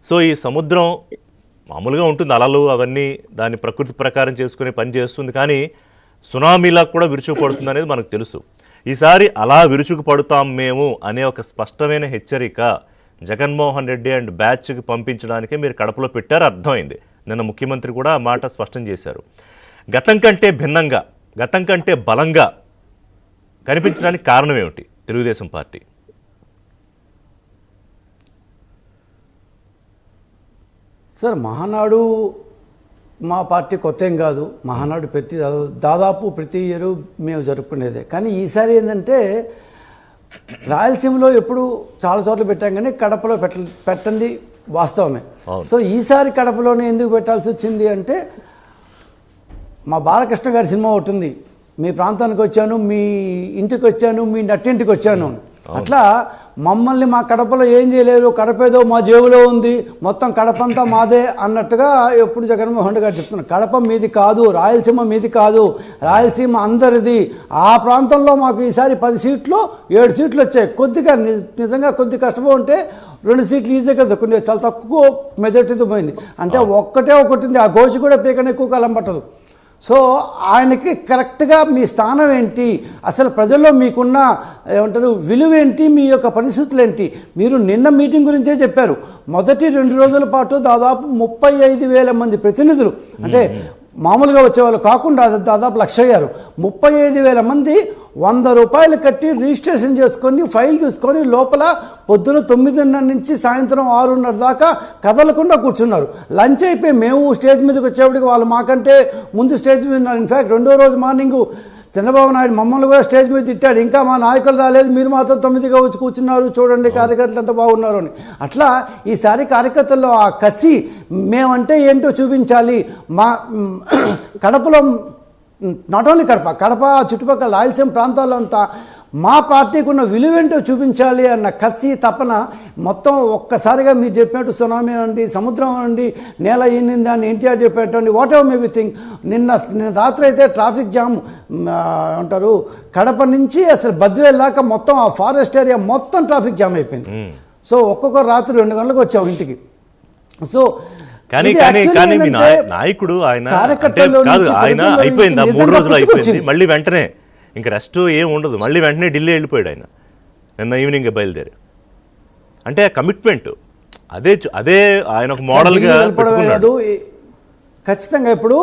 So ఈ సముద్రం మామూలుగా ఉంటుంది, అలలు అవన్నీ దాని ప్రకృతి ప్రకారం చేసుకునే పని చేస్తుంది, కానీ సునామీలా కూడా విరుచుకుపడుతుంది అనేది మనకు తెలుసు. ఈసారి అలా విరుచుకు పడుతాం మేము అనే ఒక స్పష్టమైన హెచ్చరిక జగన్మోహన్ రెడ్డి అండ్ బ్యాచ్కి పంపించడానికే మీరు కడపలో పెట్టారు, అర్థమైంది. నిన్న ముఖ్యమంత్రి కూడా ఆ మాట స్పష్టం చేశారు. గతం కంటే భిన్నంగా, గతం కంటే బలంగా కనిపించడానికి కారణం ఏమిటి తెలుగుదేశం పార్టీ? సార్, మహానాడు మా పార్టీ కొత్త ఏం కాదు. మహానాడు దాదాపు ప్రతి ఇయర్ మేము జరుపుకునేదే. కానీ ఈసారి ఏంటంటే రాయలసీమలో ఎప్పుడు చాలా చోట్ల పెట్టాం, కానీ కడపలో పెట్టండి వాస్తవమే. సో ఈసారి కడపలోనే ఎందుకు పెట్టాల్సి వచ్చింది అంటే, మా బాలకృష్ణ గారి సినిమా ఒకటి ఉంది, మీ ప్రాంతానికి వచ్చాను, మీ ఇంటికి వచ్చాను, మీ నట్టింటికి వచ్చాను. అట్లా మమ్మల్ని మా కడపలో ఏం చేయలేరు, కడపేదో మా జేబులో ఉంది, మొత్తం కడపంతా మాదే అన్నట్టుగా ఎప్పుడు జగన్మోహన్ రెడ్డి గారు చెప్తున్నారు. కడప మీది కాదు, రాయలసీమ మీది కాదు, రాయలసీమ అందరిది. ఆ ప్రాంతంలో మాకు ఈసారి 10 సీట్లు 7 సీట్లు వచ్చాయి. కొద్దిగా నిజంగా కొద్ది కష్టపడి ఉంటే 2 సీట్లు ఈజీగా దొక్కుంది. చాలా తక్కువ మెజార్టీతో పోయింది. అంటే ఒకటి ఉంది, ఆ గోషి కూడా పీకని ఎక్కువ కాలం పట్టదు. సో ఆయనకి కరెక్ట్గా మీ స్థానం ఏంటి, అసలు ప్రజల్లో మీకున్న ఏమంటారు విలువ ఏంటి, మీ యొక్క పరిస్థితులు ఏంటి. మీరు నిన్న మీటింగ్ గురించే చెప్పారు. మొదటి 2 రోజుల పాటు దాదాపు 35,000 మంది ప్రతినిధులు, అంటే మామూలుగా వచ్చేవాళ్ళు కాకుండా దాదాపు 1,00,000 అయ్యారు. 35,000 మంది 100 రూపాయలు కట్టి రిజిస్ట్రేషన్ చేసుకొని ఫైల్ తీసుకొని లోపల పొద్దున 9:30 నుంచి సాయంత్రం 6:30 దాకా కదలకుండా కూర్చున్నారు. లంచ్ అయిపోయి మేము స్టేజ్ మీదకి వచ్చేప్పటికి వాళ్ళు మాకంటే ముందు స్టేజ్ మీద ఉన్నారు. ఇన్ఫ్యాక్ట్ 2వ రోజు మార్నింగ్ చంద్రబాబు నాయుడు మమ్మల్ని కూడా స్టేజ్ మీద తిట్టాడు, ఇంకా మా నాయకులు రాలేదు, మీరు మాత్రం 9గా వచ్చి కూర్చున్నారు, చూడండి కార్యకర్తలు ఎంత బాగున్నారు అని. అట్లా ఈసారి కార్యకర్తల్లో ఆ కసి, మేమంటే ఏంటో చూపించాలి. మా కడపలో నాట్ ఓన్లీ కడప చుట్టుపక్కల రాయలసీమ ప్రాంతాల్లో అంతా మా పార్టీకి ఉన్న విలువేంటో చూపించాలి అన్న కసి తపన మొత్తం ఒక్కసారిగా మీరు చెప్పినట్టు సునామీ అండి, సముద్రం అండి, నేల ఈనింది అని ఎన్టీఆర్ చెప్పేటండి, whatever may be thing. నిన్న రాత్రి అయితే ట్రాఫిక్ జామ్ అంటారు, కడప నుంచి అసలు బద్వేల్ దాకా మొత్తం ఆ ఫారెస్ట్ ఏరియా మొత్తం ట్రాఫిక్ జామ్ అయిపోయింది. సో ఒక్కొక్క రాత్రి 2 గంటలకు వచ్చాం ఇంటికి. సో కానీ నాయకుడు ఆయన అయిపోయింది, 3 రోజులు అయిపోయింది, మళ్ళీ వెంటనే ఇంక రెస్ట్ ఏం ఉండదు, మళ్ళీ వెంటనే ఢిల్లీ వెళ్ళిపోయాడు ఆయన నిన్న ఈవినింగ్ బయలుదేరి. అంటే కమిట్మెంట్ అదే ఆయన ఒక మోడల్గా ఖచ్చితంగా. ఇప్పుడు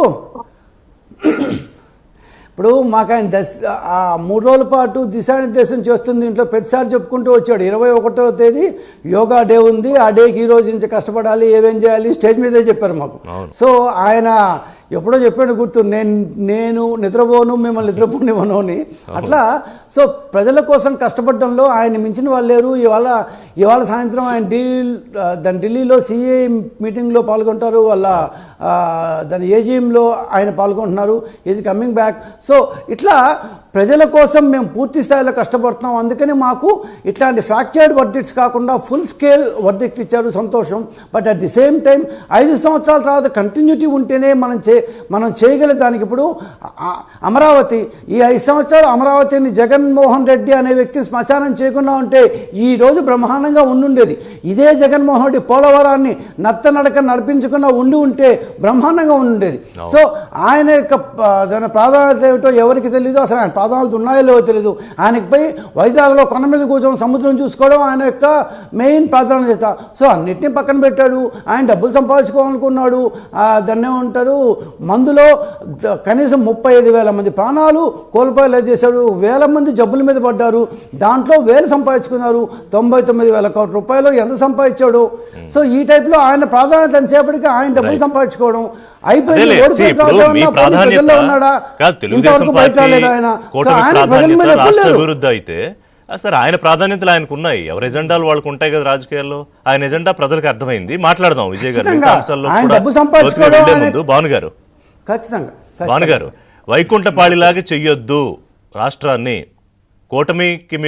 మాకు ఆయన 3 రోజుల పాటు దిశానిర్దేశం చేస్తుంది. ఇంట్లో ప్రతిసారి చెప్పుకుంటూ వచ్చాడు. 21వ తేదీ యోగా డే ఉంది, ఆ డేకి ఈ రోజు నుంచి కష్టపడాలి, ఏమేం చేయాలి స్టేజ్ మీదే చెప్పారు మాకు. సో ఆయన ఎప్పుడో చెప్పాడు గుర్తు, నేను నిద్రపోను, మిమ్మల్ని నిద్రపోనివ్వను అని. అట్లా సో ప్రజల కోసం కష్టపడడంలో ఆయన మించిన వాళ్ళు లేరు. ఇవాళ సాయంత్రం ఆయన ఢిల్లీలో సిఏ మీటింగ్లో పాల్గొంటారు, దాని ఏజీఎంలో ఆయన పాల్గొంటున్నారు, ఈజ్ కమింగ్ బ్యాక్. సో ఇట్లా ప్రజల కోసం మేము పూర్తి స్థాయిలో కష్టపడుతున్నాం. అందుకని మాకు ఇట్లాంటి ఫ్రాక్చర్డ్ వర్డిక్ట్స్ కాకుండా ఫుల్ స్కేల్ వర్డిక్ట్ ఇచ్చారు, సంతోషం. But at the same time 5 సంవత్సరాల తర్వాత కంటిన్యూటీ ఉంటేనే మనం చేయగల దానికి. ఇప్పుడు అమరావతి, ఈ 5 సంవత్సరాలు అమరావతిని జగన్మోహన్ రెడ్డి అనే వ్యక్తిని శ్మశానం చేయకుండా ఉంటే ఈ రోజు బ్రహ్మాండంగా ఉండుండేది. ఇదే జగన్మోహన్ రెడ్డి పోలవరాన్ని నత్తనడక నడిపించకుండా ఉంటే బ్రహ్మాండంగా ఉండుండేది. సో ఆయన యొక్క ప్రాధాన్యత ఏమిటో ఎవరికి తెలియదు, అసలు ఆయన ప్రాధాన్యత ఉన్నాయో లేవో తెలియదు. ఆయనకి పోయి వైజాగ్లో కొండ మీద కూర్చొని సముద్రం చూసుకోవడం ఆయన యొక్క మెయిన్ ప్రాధాన్యత. సో అన్నిటినీ పక్కన పెట్టాడు. ఆయన డబ్బులు సంపాదించుకోవాలనుకున్నాడు. దాన్ని ఏమంటారు, మందులో కనీసం 35,000 మంది ప్రాణాలు కోల్పోయేలా చేశాడు. 1,000 మంది జబ్బుల మీద పడ్డారు. దాంట్లో 1,000 సంపాదించుకున్నారు. 99,000 కోట్ల రూపాయలు ఎంత సంపాదించాడు. సో ఈ టైప్లో ఆయన ప్రాధాన్యత ఎంతసేపటికి ఆయన డబ్బులు సంపాదించుకోవడం అయిపోయింది. ఉన్నాడా ఇంతవరకు బయట రాలేదు ఆయన. అభివృద్ధి అయితే సరే, ఆయన ప్రాధాన్యతలు ఆయనకు ఉన్నాయి, ఎవరి ఎజెండాలు వాళ్ళకు ఉంటాయి కదా రాజకీయాల్లో. ఆయన ఎజెండా ప్రజలకు అర్థమైంది. మాట్లాడదాం విజయ్ గారు. భానుగారు, వైకుంఠపాళిలాగా చెయ్యొద్దు రాష్ట్రాన్ని, కూటమికి